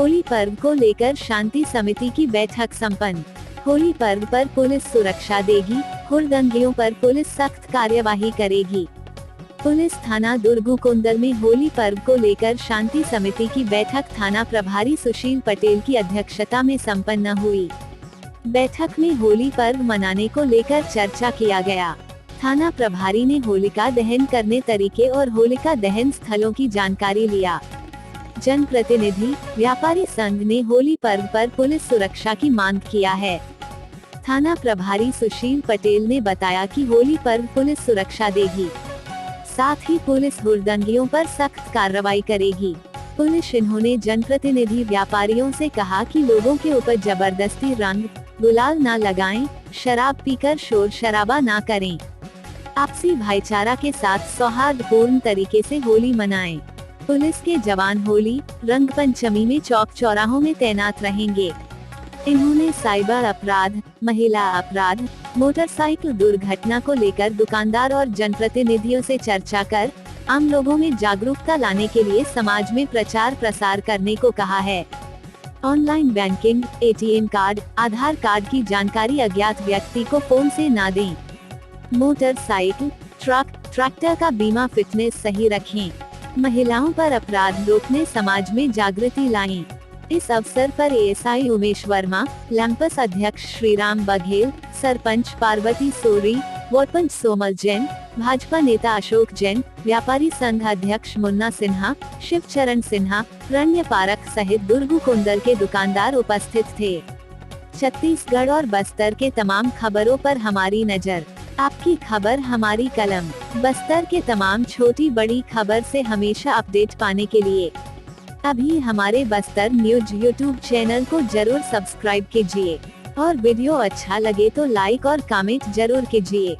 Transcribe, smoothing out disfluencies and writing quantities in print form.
होली पर्व को लेकर शांति समिति की बैठक संपन्न। होली पर्व पर पुलिस सुरक्षा देगी, हुड़दंगियों पर पुलिस सख्त कार्यवाही करेगी। पुलिस थाना दुर्गुकुंदल में होली पर्व को लेकर शांति समिति की बैठक थाना प्रभारी सुशील पटेल की अध्यक्षता में संपन्न हुई। बैठक में होली पर्व मनाने को लेकर चर्चा किया गया। थाना प्रभारी ने होलिका दहन करने तरीके और होलिका दहन स्थलों की जानकारी लिया। जनप्रतिनिधि, व्यापारी संघ ने होली पर्व पर पुलिस सुरक्षा की मांग किया है। थाना प्रभारी सुशील पटेल ने बताया कि होली पर्व पुलिस सुरक्षा देगी, साथ ही पुलिस हुड़दंगियों पर सख्त कार्रवाई करेगी। इन्होंने जनप्रतिनिधि व्यापारियों से कहा कि लोगों के ऊपर जबरदस्ती रंग गुलाल न लगाएं, शराब पीकर शोर शराबा न करें, आपसी भाईचारा के साथ सौहार्दपूर्ण तरीके से होली मनाएं। पुलिस के जवान होली रंग पंचमी में चौक चौराहों में तैनात रहेंगे। इन्होंने साइबर अपराध, महिला अपराध, मोटरसाइकिल दुर्घटना को लेकर दुकानदार और जनप्रतिनिधियों से चर्चा कर आम लोगों में जागरूकता लाने के लिए समाज में प्रचार प्रसार करने को कहा है। ऑनलाइन बैंकिंग, एटीएम कार्ड, आधार कार्ड की जानकारी अज्ञात व्यक्ति को फोन से न दें। मोटरसाइकिल, ट्रक, ट्रैक्टर का बीमा फिटनेस सही रखें। महिलाओं पर अपराध रोकने समाज में जागृति लाएं। इस अवसर पर एएसआई उमेश वर्मा, लैंपस अध्यक्ष श्रीराम बघेल, सरपंच पार्वती सोरी, वार्ड पंच सोमल जैन, भाजपा नेता अशोक जैन, व्यापारी संघ अध्यक्ष मुन्ना सिन्हा, शिवचरण सिन्हा, रण्य पारख सहित दुर्गुकुंदल के दुकानदार उपस्थित थे। छत्तीसगढ़ और बस्तर के तमाम खबरों पर हमारी नजर, आपकी खबर हमारी कलम। बस्तर के तमाम छोटी बड़ी खबर से हमेशा अपडेट पाने के लिए अभी हमारे बस्तर न्यूज यूट्यूब चैनल को जरूर सब्सक्राइब कीजिए और वीडियो अच्छा लगे तो लाइक और कमेंट जरूर कीजिए।